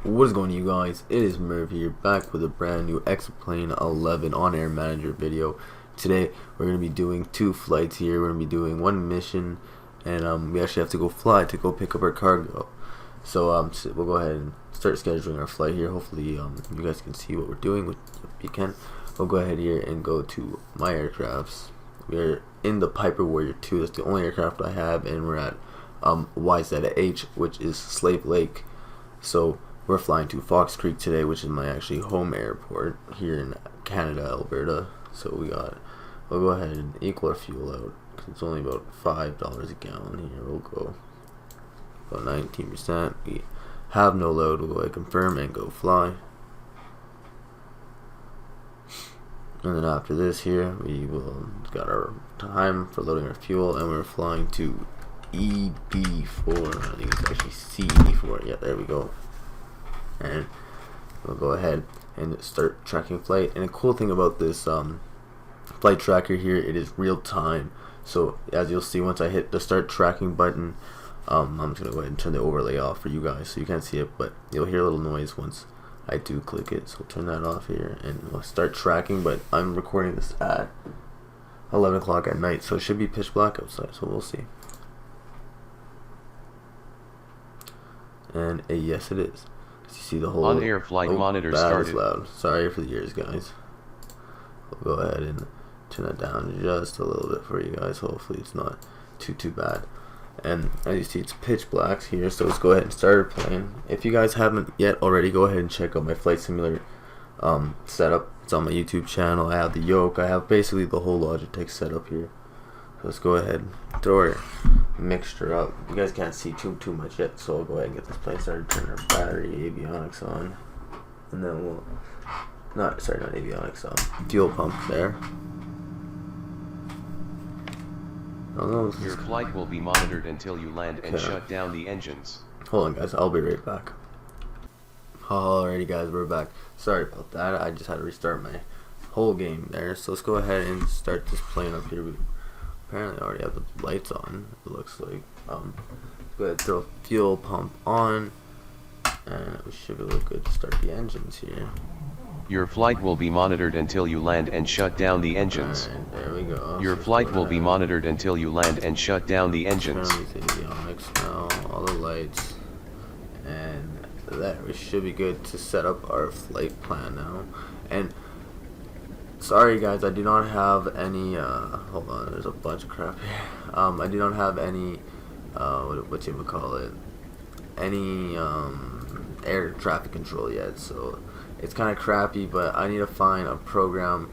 What is going on, you guys? It is Merv here, back with a brand new X-Plane11 on-air manager video. Today we're going to be doing two flights here. We're going to be doing one mission, and we actually have to go fly to go pick up our cargo. So we'll go ahead and start scheduling our flight here. Hopefully you guys can see what we're doing. If you can, we'll go ahead here and go to my aircrafts. We're in the Piper Warrior 2. That's the only aircraft I have, and we're at YZH, which is Slave Lake. So we're flying to Fox Creek today, which is my actually home airport here in Canada, Alberta. So we'll go ahead and equal our fuel out, because it's only about $5 a gallon here. We'll go about 19%. We have no load. We'll go ahead and confirm and go fly. And then after this here, we will got our time for loading our fuel, and we're flying to ED4. I think it's actually CED4. Yeah, there we go. And we'll go ahead and start tracking flight. And the cool thing about this flight tracker here, it is real time. So as you'll see, once I hit the start tracking button, I'm just gonna go ahead and turn the overlay off for you guys, so you can't see it, but you'll hear a little noise once I do click it. So we'll turn that off here, and we'll start tracking. But I'm recording this at 11 o'clock at night, so it should be pitch black outside. So we'll see. And yes, it is. You see the whole on-air flight monitor started. That is loud. Sorry for the ears, guys. We'll go ahead and turn that down just a little bit for you guys. Hopefully it's not too bad. And as you see, it's pitch black here, so let's go ahead and start our plane. If you guys haven't yet already, go ahead and check out my flight simulator setup. It's on my YouTube channel. I have the yoke. I have basically the whole Logitech setup here. So let's go ahead and throw our mixture up. You guys can't see too much yet, so I'll go ahead and get this plane started. Turn our battery avionics on, and then we'll not avionics, fuel pump there. Your flight will be monitored until you land and shut down the engines. Hold on, guys, I'll be right back. Alrighty, guys, we're back. Sorry about that. I just had to restart my whole game there. So let's go ahead and start this plane up here. We apparently already have the lights on, it looks like. Go ahead and throw fuel pump on, and we should be looking good to start the engines here. Your flight will be monitored until you land and shut down the engines. Alright, there we go. Your flight will be monitored until you land and shut down the engines. Turn on these avionics now, all the lights, and there, we should be good to set up our flight plan now. And sorry guys, I do not have any hold on, there's a bunch of crap here. I do not have any what you would call it, any air traffic control yet, so it's kind of crappy. But I need to find a program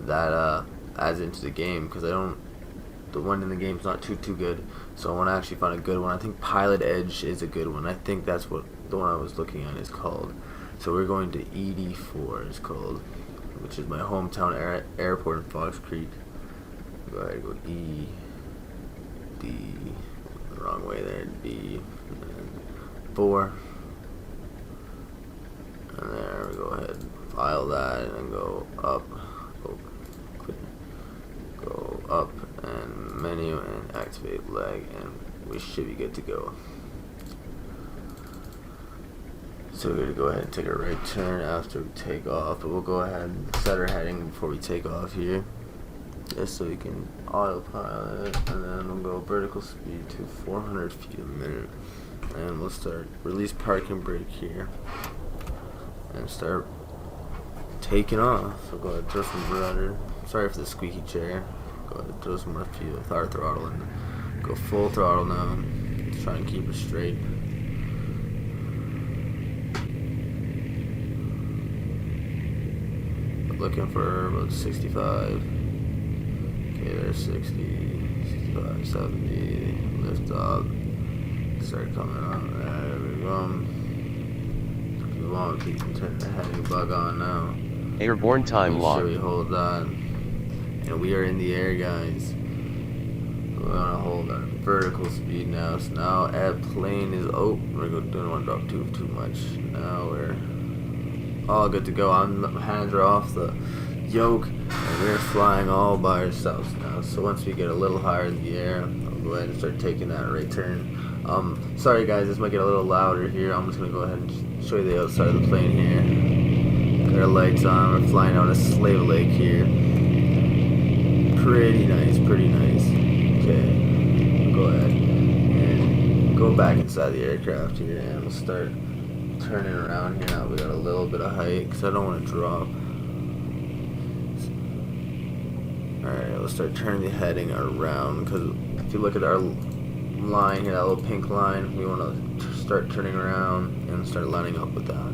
that adds into the game, because the one in the game's not too good. So I want to actually find a good one. I think Pilot Edge is a good one. I think that's what the one I was looking at is called. So we're going to ED4, it's called, which is my hometown airport in Fox Creek. Go ahead and go E, D, the wrong way there, D, and 4. And there we go ahead and file that, and then go up, go up, and menu, and activate leg, and we should be good to go. So we're going to go ahead and take a right turn after we take off, but we'll go ahead and set our heading before we take off here, just so we can autopilot, and then we'll go vertical speed to 400 feet a minute, and we'll start release parking brake here, and start taking off. So go ahead, throw some rudder. Sorry for the squeaky chair. Go ahead, throw some more fuel with our throttle, and go full throttle now. Let's try and keep it straight. Looking for about 65. Okay, there's 60, 65, 70. Lift up. Start coming on. There we go. We won't keep turning the heading bug on now. Airborne time lock. Make sure we hold that. And we are in the air, guys. We're gonna hold our vertical speed now. So now plane is we're going to want to drop too much. Now we're all good to go. Hands are off the yoke, and we're flying all by ourselves now. So once we get a little higher in the air, I'll go ahead and start taking that right turn. Sorry guys, this might get a little louder here. I'm just gonna go ahead and show you the outside of the plane here. Got our lights on. We're flying out of Slave Lake here. Pretty nice, pretty nice. Okay, go ahead and go back inside the aircraft here, and we'll start turning around here. Now we got a little bit of height because I don't want to drop. Alright, let's start turning the heading around, because if you look at our line here, that little pink line, we want to start turning around and start lining up with that.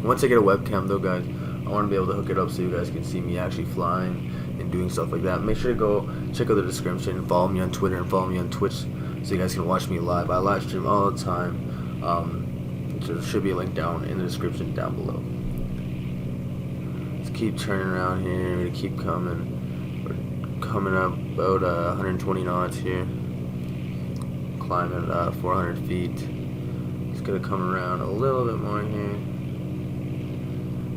Once I get a webcam though guys, I want to be able to hook it up so you guys can see me actually flying and doing stuff like that. Make sure to go check out the description, follow me on Twitter and follow me on Twitch so you guys can watch me live. I live stream all the time. So there should be a link down in the description down below. Let's keep turning around here. We keep coming. We're coming up about 120 knots here. Climbing 400 feet. Just gonna come around a little bit more here.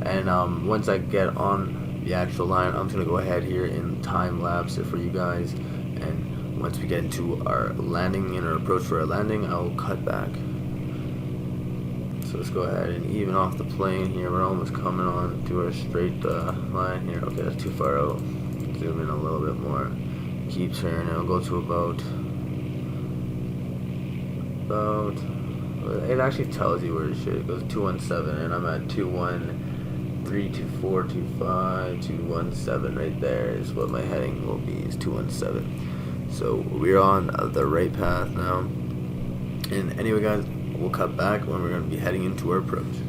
And once I get on the actual line, I'm just gonna go ahead here and time lapse it for you guys. And once we get into our landing and our approach for our landing, I will cut back. So let's go ahead and even off the plane here. We're almost coming on to our straight line here. Okay, that's too far out. Zoom in a little bit more. Keep turning. I'll go to about. It actually tells you where it should. It goes 217, and I'm at 2132425 217 right there is what my heading will be. Is 217. So we're on the right path now. And anyway, guys, we'll cut back when we're going to be heading into our approach.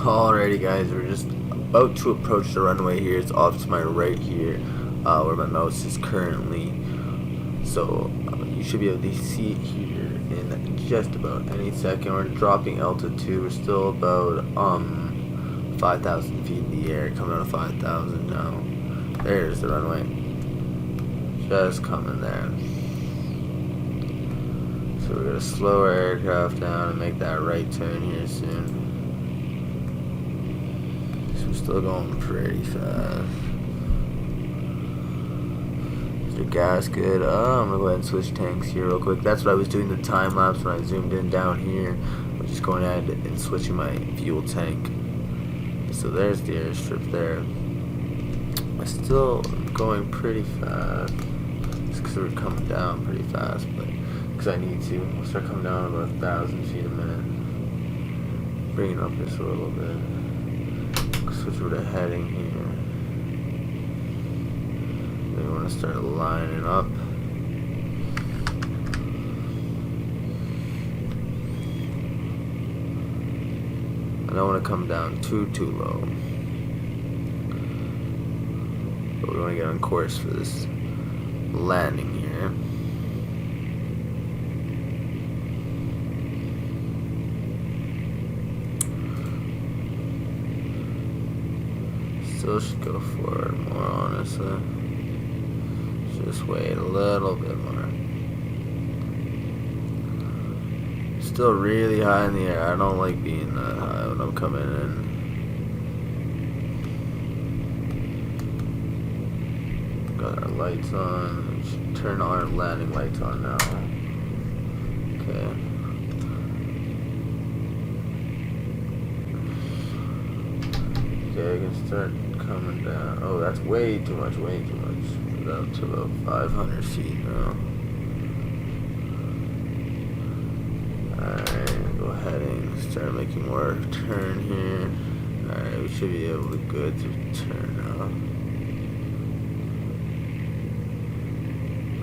Alrighty guys, we're just about to approach the runway here. It's off to my right here, where my mouse is currently. So you should be able to see it here in just about any second. We're dropping altitude. We're still about 5,000 feet in the air, coming out of 5,000 now. There's the runway. Just coming there. So we're gonna slow our aircraft down and make that right turn here soon. So we're still going pretty fast. Is your gas good? I'm gonna go ahead and switch tanks here real quick. That's what I was doing the time lapse when I zoomed in down here. I'm just going ahead and switching my fuel tank. So there's the airstrip there. I'm still going pretty fast. It's because we're coming down pretty fast, but because I need to. I'll start coming down about 1,000 feet a minute. Bringing up just a little bit. Switch over to heading here. Then we want to start lining up. I don't want to come down too low. But we want to get on course for this landing here. Still should go forward more, honestly. Just wait a little bit more. Still really high in the air. I don't like being that high when I'm coming in. Got our lights on. We should turn our landing lights on now. Okay. Okay, I can start coming down. Oh, that's way too much, way too much. We're up to about 500 feet now. Alright, go heading. Start making more turn here. Alright, we should be able to go to turn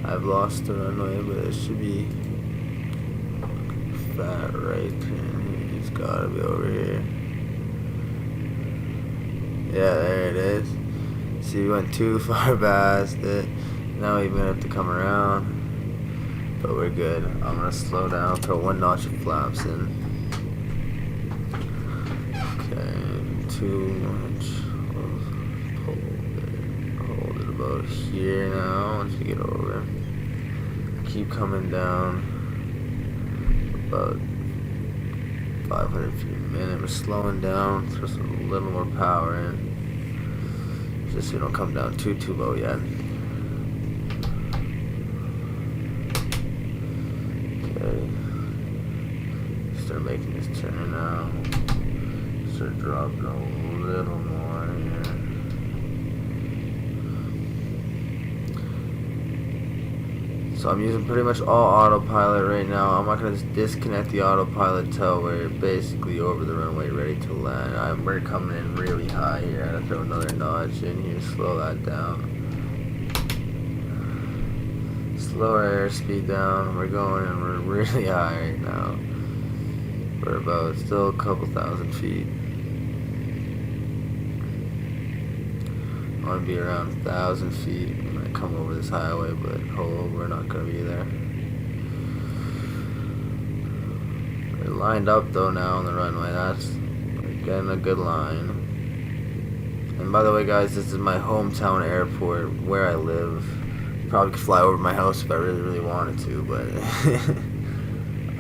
now. I've lost the runway, but it should be fat right turn here. It's gotta be over here. Yeah, there it is. See, we went too far past it. Now we're gonna have to come around. But we're good. I'm gonna slow down, throw 1 notch of flaps in. Okay, too much. Hold it about here now once we get over. Keep coming down about 500 feet a minute. We're slowing down, throw a little more power in. Just so we don't come down too low yet. Okay. Start making this turn now. Start dropping a little more here. So I'm using pretty much all autopilot right now. I'm not going to disconnect the autopilot till we're basically over the runway ready to land. We're coming in really high here. I gotta throw another notch in here, slow that down. Slow our airspeed down. We're going and we're really high right now. We're about still a couple thousand feet. I want to be around 1,000 feet when I come over this highway, but we're not going to be there. We're lined up though now on the runway. We're getting a good line. And by the way, guys, this is my hometown airport where I live. Probably could fly over my house if I really wanted to, but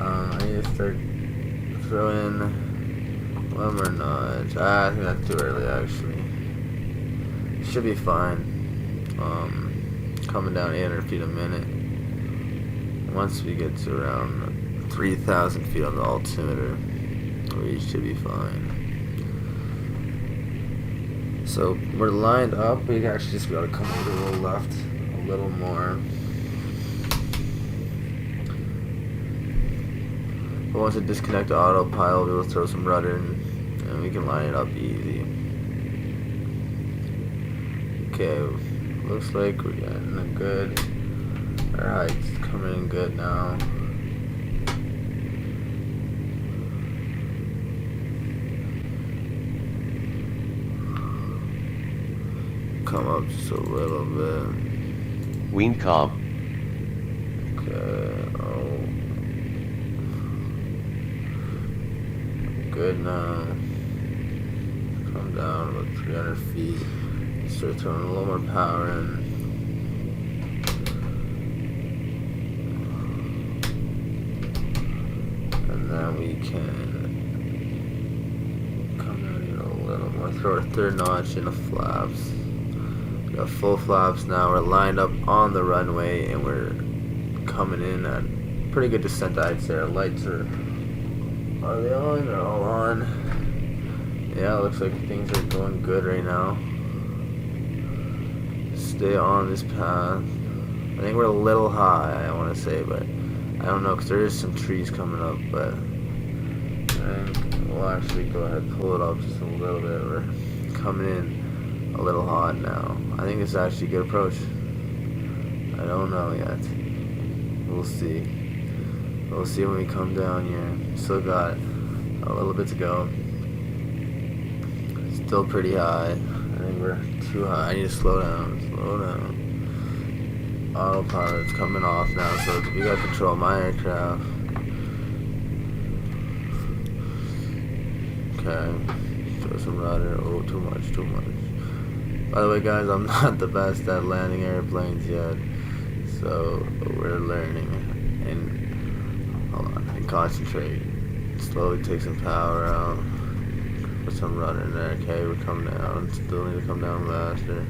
I need to start throwing one more notch. I think that's too early actually. Should be fine. Coming down 800 feet a minute. Once we get to around 3,000 feet on the altimeter, we should be fine. So we're lined up. We actually just gotta come over to the left a little more. But once we disconnect the autopilot, we'll throw some rudder and we can line it up easy. Okay, looks like we're getting a good. Our height's coming in good now. Come up just a little bit. Wind calm. Okay, good now. Come down about 300 feet. Start throwing a little more power in. And then we can come down here a little more. Throw our 3rd notch in the flaps. We got full flaps now. We're lined up on the runway and we're coming in at pretty good descent, I'd say. Our lights are they on? They're all on. Yeah, it looks like things are going good right now. Stay on this path. I think we're a little high, I want to say, but I don't know, because there is some trees coming up, but I think we'll actually go ahead and pull it up just a little bit. We're coming in a little hot now. I think it's actually a good approach. I don't know yet. We'll see. We'll see when we come down here. Still got a little bit to go. Still pretty high. I think we're too high. I need to slow down. Slow down. Autopilot's coming off now, so we gotta control my aircraft. Okay. Throw some rudder. Oh, too much, too much. By the way, guys, I'm not the best at landing airplanes yet, so we're learning. And hold on, and concentrate. Slowly take some power out. Put some rudder in there. Okay, we're coming down. Still need to come down faster.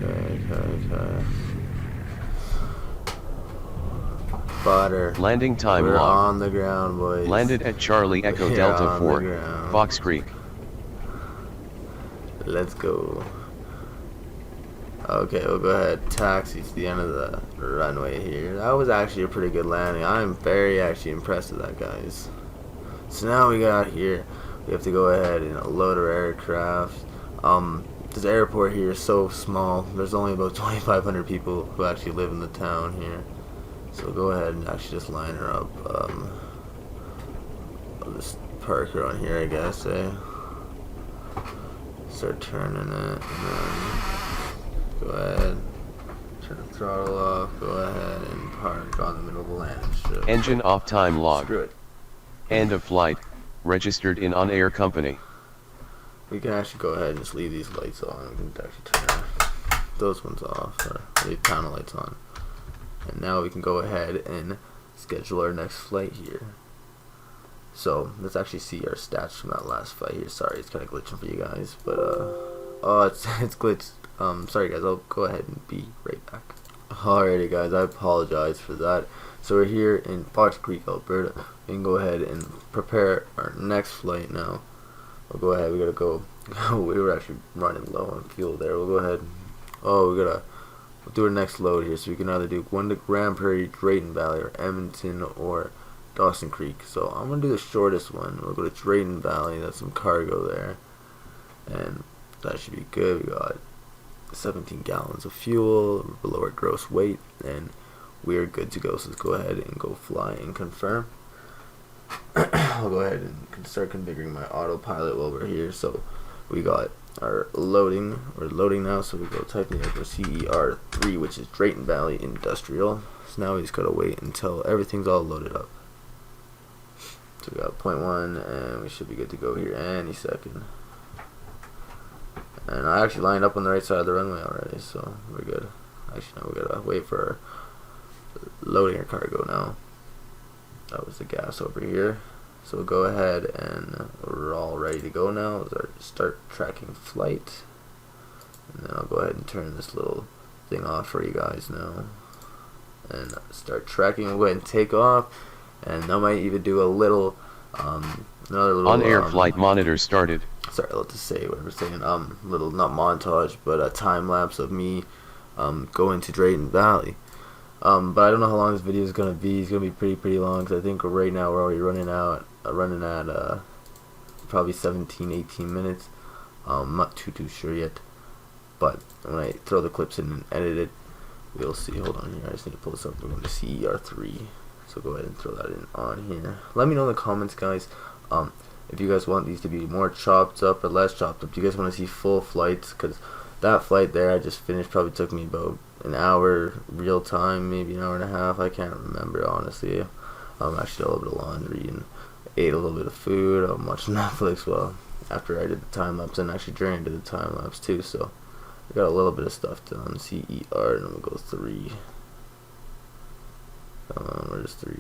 Okay. Butter. Landing time We're log. on the ground, boys. Landed at Charlie Echo We're Delta on 4, the ground. Fox Creek. Let's go. Okay, we'll go ahead. Taxi to the end of the runway here. That was actually a pretty good landing. I'm very actually impressed with that, guys. So now we got here. We have to go ahead and load our aircraft. This airport here is so small. There's only about 2,500 people who actually live in the town here. So go ahead and actually just line her up. I'll just park her on here, I guess, Start turning it, and then go ahead, turn the throttle off, go ahead and park on the middle of the landing strip. Engine off time log. Screw it. End of flight. Registered in on-air company. We can actually go ahead and just leave these lights on. We can actually turn those ones off, or leave panel lights on. And now we can go ahead and schedule our next flight here. So let's actually see our stats from that last flight here. Sorry, it's kind of glitching for you guys, but oh, it's glitched. Sorry guys, I'll go ahead and be right back. Alrighty guys, I apologize for that. So we're here in Fox Creek, Alberta. We can go ahead and prepare our next flight now. We'll go ahead. We gotta go. We were actually running low on fuel there. We'll go ahead. Oh, we'll do our next load here. So we can either do one to Grand Prairie, Drayton Valley, or Edmonton, or Dawson Creek. So I'm gonna do the shortest one. We'll go to Drayton Valley. That's some cargo there, and that should be good. We got 17 gallons of fuel, below our gross weight, and we're good to go. So let's go ahead and go fly and confirm. I'll go ahead and start configuring my autopilot while we're here. So we got our loading. We're loading now, so we go type in for CER3, which is Drayton Valley Industrial. So now we just gotta wait until everything's all loaded up. So we got 0.1, and we should be good to go here any second. And I actually lined up on the right side of the runway already, so we're good. Actually, now we gotta wait for loading our cargo now. That was the gas over here. So we'll go ahead and we're all ready to go now. Let's start tracking flight. And then I'll go ahead and turn this little thing off for you guys now. And start tracking. We'll go ahead and take off. And I might even do a little, another little On-air flight monitor started. Sorry, I'll just say whatever saying. Little, not montage, but a time lapse of me going to Drayton Valley. But I don't know how long this video is gonna be. It's gonna be pretty long, because I think right now we're already running at probably 17-18 minutes. I'm not too sure yet, but when I throw the clips in and edit it, we'll see. Hold on here, I just need to pull this up. We're going to CER3, so go ahead and throw that in on here. Let me know in the comments, guys, if you guys want these to be more chopped up or less chopped up. Do you guys want to see full flights? Because that flight there I just finished probably took me about an hour real time, maybe an hour and a half. I can't remember, honestly. Actually, a little bit of laundry and ate a little bit of food. I'm watching Netflix after I did the time lapse, and actually during I did the time lapse too. So I got a little bit of stuff done. CER, and then we'll go 3. Where's 3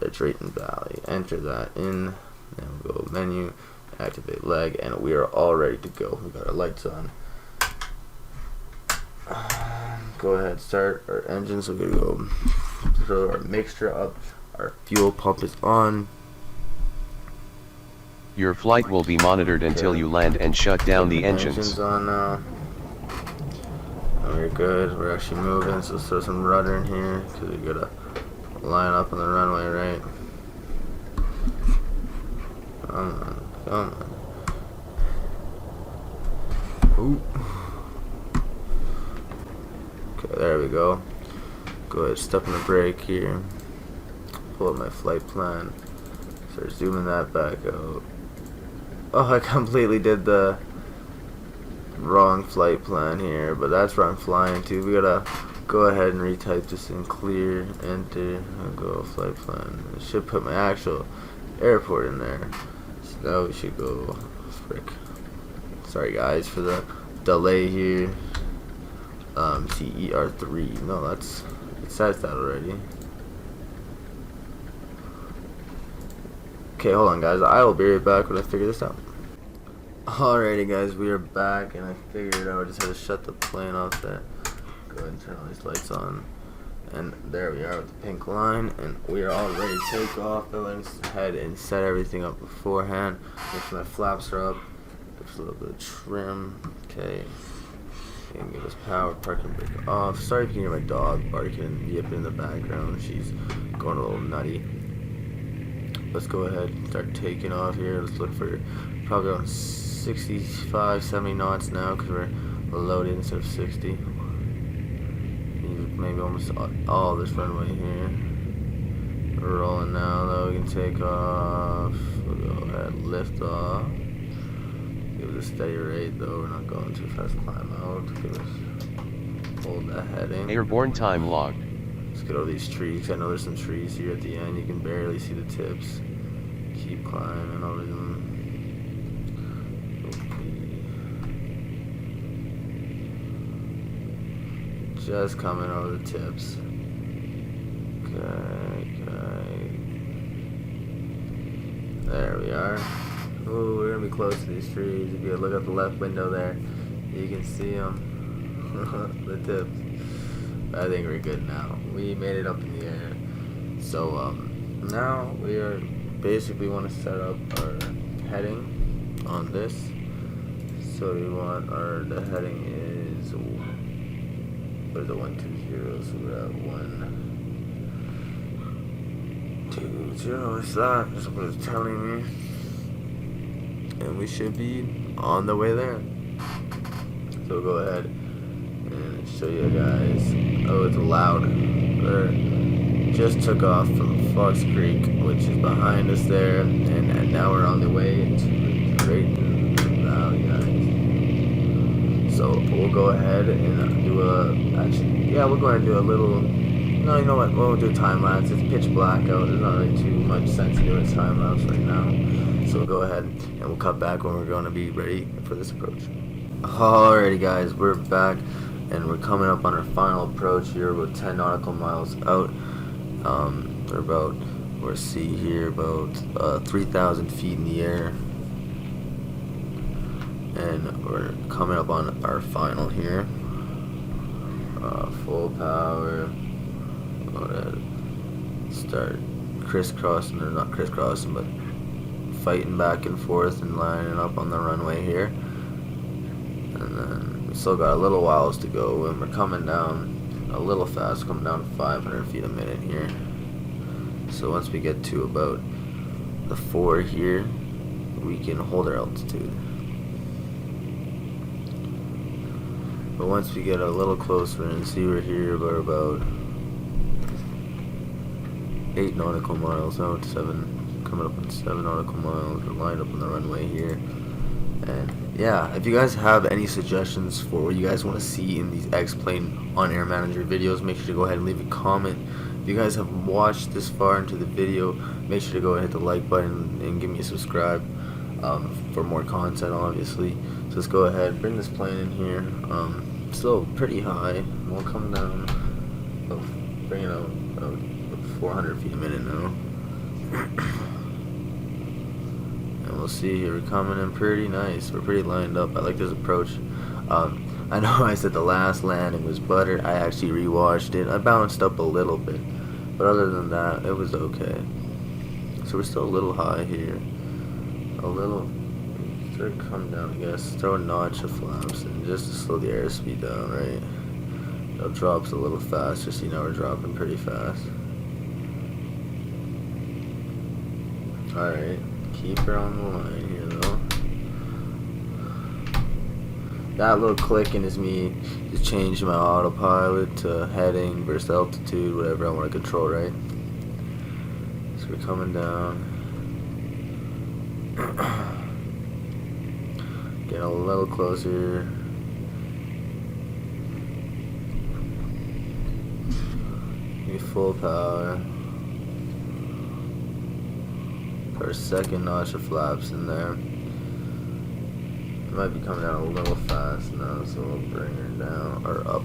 at? Drayton Valley. Enter that in, and we'll go menu, activate leg, and we are all ready to go. We got our lights on. Go ahead, start our engine. So we're gonna go throw our mixture up. Our fuel pump is on. Your flight will be monitored until you land and shut down the engines. Engine's on now. we're good. We're actually moving, so let's throw some rudder in here because we gotta line up on the runway, right? Come on, come on. Ooh. Okay, there we go. Go ahead, step on the brake here. Pull up my flight plan. Start zooming that back out. Oh, I completely did the wrong flight plan here, but that's where I'm flying to. We gotta go ahead and retype this in, clear, enter, and go flight plan. It should put my actual airport in there. So now we should go, frick. Sorry guys for the delay here. CER3. No, it says that already. Okay, hold on guys. I will be right back when I figure this out. Alrighty guys, we are back and I figured it out. I just had to shut the plane off there. Go ahead and turn all these lights on. And there we are with the pink line, and we are all ready to take off. I went ahead and set everything up beforehand. Make sure my flaps are up. Just a little bit of trim. Okay. And give us power, parking brake off. Sorry if you can hear my dog barking and yipping in the background. She's going a little nutty. Let's go ahead and start taking off here. Let's look for probably around 65, 70 knots now because we're loaded instead of 60. Maybe almost all this runway here. We're rolling now though. We can take off. We'll go ahead, lift off. Give it a steady rate though. We're not going too fast. Climb out. Give us, hold that heading. Airborne time log. Let's get over these trees. I know there's some trees here at the end. You can barely see the tips. Keep climbing over them. Just coming over the tips. Okay. There we are. Ooh, we're gonna be close to these trees. If you look out the left window there, you can see them. The tips. I think we're good now. We made it up in the air. So now we are basically want to set up our heading on this. So we want the heading is, what is it, 120? So we're at 120. What's that? That's what it's telling me. And we should be on the way there. So we'll go ahead and show you guys. Oh, it's loud. We just took off from Fox Creek, which is behind us there, and now we're on the way into the Great Valley, guys. So we'll go ahead and do we'll go ahead and do a little. No, you know what? We'll do a time lapse. It's pitch black out. There's not really too much sense to do a time lapse right now. So we'll go ahead and we'll cut back when we're going to be ready for this approach. Alrighty, guys, we're back. And we're coming up on our final approach here, about 10 nautical miles out. We're see here about 3,000 feet in the air, and we're coming up on our final here. Full power. Go ahead, start crisscrossing, or not crisscrossing, but fighting back and forth and lining up on the runway here. And then we still got a little whiles to go, and we're coming down a little fast, coming down 500 feet a minute here. So once we get to about the 4 here, we can hold our altitude. But once we get a little closer and see we're here, we're about 8 nautical miles out, 7, coming up on 7 nautical miles. We're lined up on the runway here. And yeah, if you guys have any suggestions for what you guys want to see in these X-Plane on-air manager videos, make sure to go ahead and leave a comment. If you guys have watched this far into the video, make sure to go ahead and hit the like button and give me a subscribe for more content, obviously. So let's go ahead, bring this plane in here. Still pretty high. We'll come down, bring it out about 400 feet a minute now. And we'll see here, we're coming in pretty nice. We're pretty lined up. I like this approach. I know I said the last landing was butter. I actually rewatched it. I bounced up a little bit, but other than that, it was okay. So we're still a little high here. A little. Start coming down, I guess. Throw a notch of flaps and just to slow the airspeed down, right? It drops a little faster, so you know we're dropping pretty fast. Alright, keep her on the line here though. That little clicking is me just changing my autopilot to heading versus altitude, whatever I want to control, right? So we're coming down. Getting a little closer. Give full power. Put our second notch of flaps in there. It might be coming down a little fast now, so we'll bring her down, or up,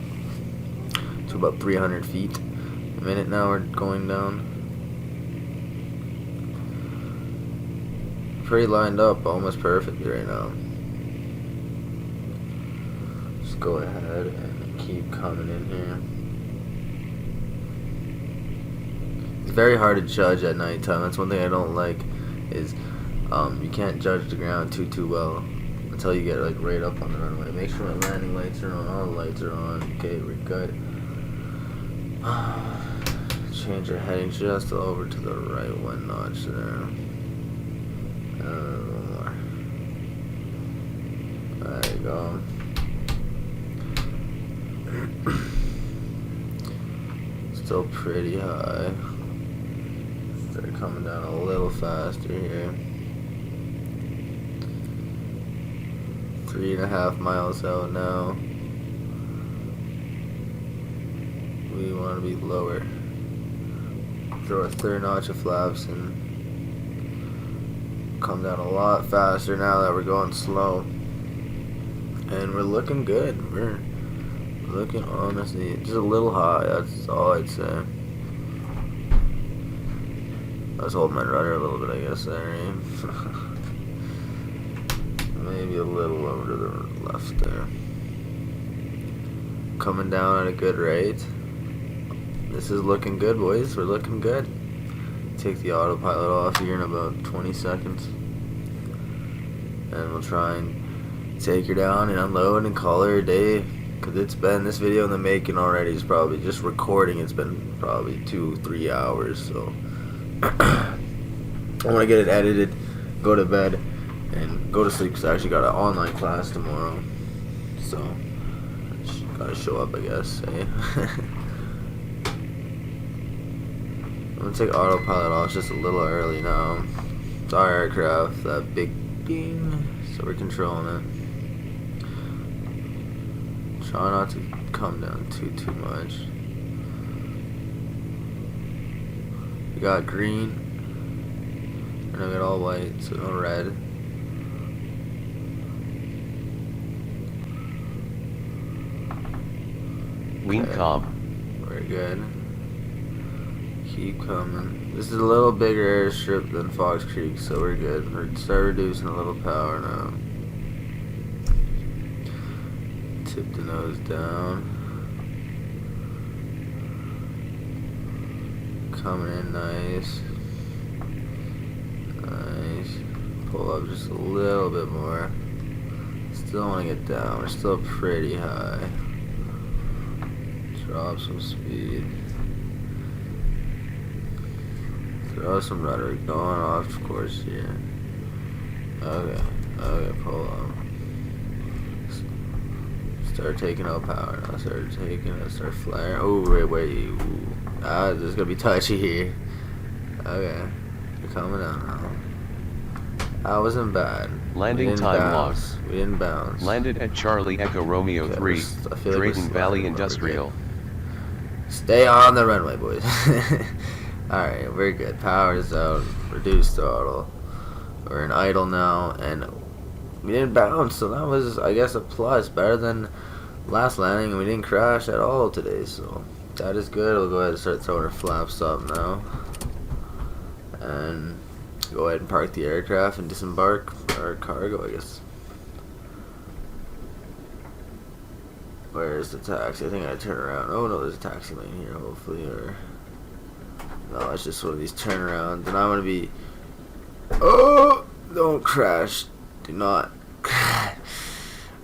to about 300 feet a minute now. We're going down. Pretty lined up, almost perfectly right now. Just go ahead and keep coming in here. It's very hard to judge at nighttime. That's one thing I don't like, is you can't judge the ground too well until you get like right up on the runway. Make sure my landing lights are on, all the lights are on. Okay, we're good. Change our heading just over to the right one notch there. A little more. There you go. Still pretty high. Start coming down a little faster here. 3.5 miles out now. We want to be lower. Throw a third notch of flaps and come down a lot faster now that we're going slow. And we're looking good. We're looking, honestly, just a little high. That's all I'd say. I was holding my rudder a little bit, I guess, there. Maybe a little over to the left there. Coming down at a good rate. This is looking good, boys. We're looking good. Take the autopilot off here in about 20 seconds. And we'll try and take her down and unload and call her a day. Because it's been, this video in the making already is probably, just recording, it's been probably 2-3 hours. So I want to get it edited, go to bed, and go to sleep, because I actually got an online class tomorrow, so gotta show up, I guess. Eh? I'm gonna take autopilot off just a little early now. It's our aircraft, that big ding, so we're controlling it. Try not to come down too much. We got green, and I got all white, so no red. Lean calm. We're good. Keep coming. This is a little bigger airstrip than Fox Creek, so we're good. We're start reducing a little power now. Tip the nose down. Coming in nice. Nice. Pull up just a little bit more. Still want to get down. We're still pretty high. Drop some speed. Throw some rudder. Going off course here. Okay. Okay, pull up. Start taking out power now. Start flaring. Oh, wait. Ooh. This is gonna be touchy here. Okay. You're coming down now. That wasn't bad. Landing time lost. We didn't bounce. Landed at Charlie Echo Romeo 3, Drayton Valley Industrial. Stay on the runway, boys. Alright, we're good. Power's out. Reduced throttle. We're in idle now, and we didn't bounce, so that was, I guess, a plus. Better than last landing, and we didn't crash at all today, so that is good. We'll go ahead and start throwing our flaps up now. And go ahead and park the aircraft and disembark our cargo, I guess. Where's the taxi? I think I gotta turn around. Oh no, there's a taxi lane here, hopefully, or no, it's just one of these turnarounds. And I'm gonna be, oh, don't crash, do not.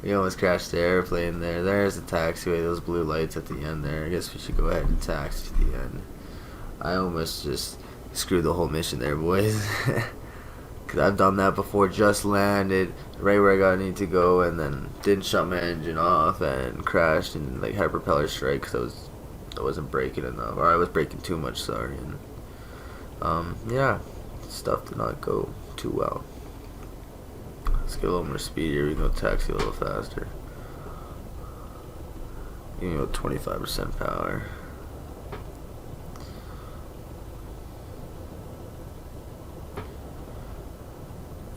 We almost crashed the airplane there. There's the taxiway, those blue lights at the end there. I guess we should go ahead and taxi to the end. I almost just screwed the whole mission there, boys. Because I've done that before, just landed right where I need to go, and then didn't shut my engine off and crashed and like had a propeller strike because I wasn't braking enough, or I was braking too much, sorry. And yeah, stuff did not go too well. Let's get a little more speed here. We can go taxi a little faster. You can go 25% power.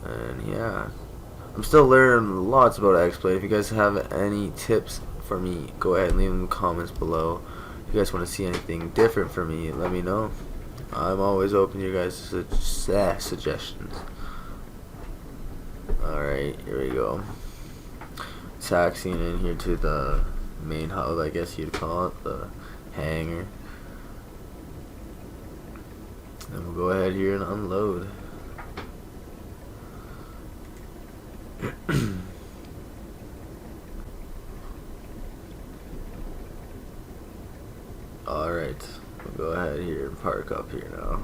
And yeah, I'm still learning lots about X-Plane. If you guys have any tips for me, go ahead and leave them in the comments below. If you guys want to see anything different from me, let me know. I'm always open to your guys' suggestions. Alright, here we go. Taxiing in here to the main hub, I guess you'd call it, the hangar. And we'll go ahead here and unload. Alright, we'll go ahead here and park up here now.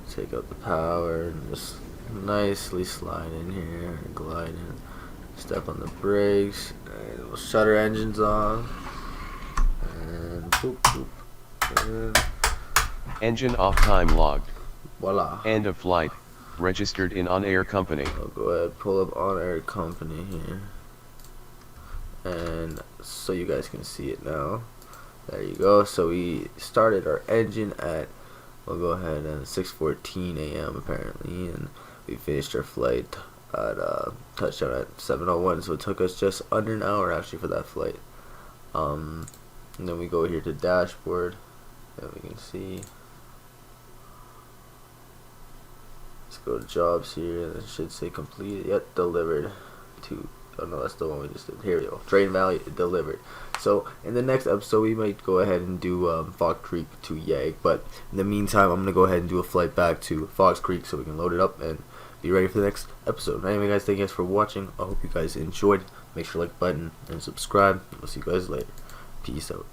Take out the power and just nicely slide in here, glide in, step on the brakes, and we'll shut our engines off, and boop, boop, and Engine off, time logged. voila. End of flight. Registered in On-Air Company. I'll go ahead, pull up On-Air Company here, and so you guys can see it now. There you go. So we started our engine at, we'll go ahead at 6:14 a.m. apparently, and we finished our flight at touchdown at 7:01. So it took us just under an hour actually for that flight. And then we go here to dashboard, and we can see. Let's go to jobs here, and it should say completed. Yep, delivered to. Oh no, that's the one we just did. Here we go. Train Valley delivered. So in the next episode, we might go ahead and do Fox Creek to Yag. But in the meantime, I'm gonna go ahead and do a flight back to Fox Creek so we can load it up and be ready for the next episode. Anyway, guys, thank you guys for watching. I hope you guys enjoyed. Make sure to like the button and subscribe. We'll see you guys later. Peace out.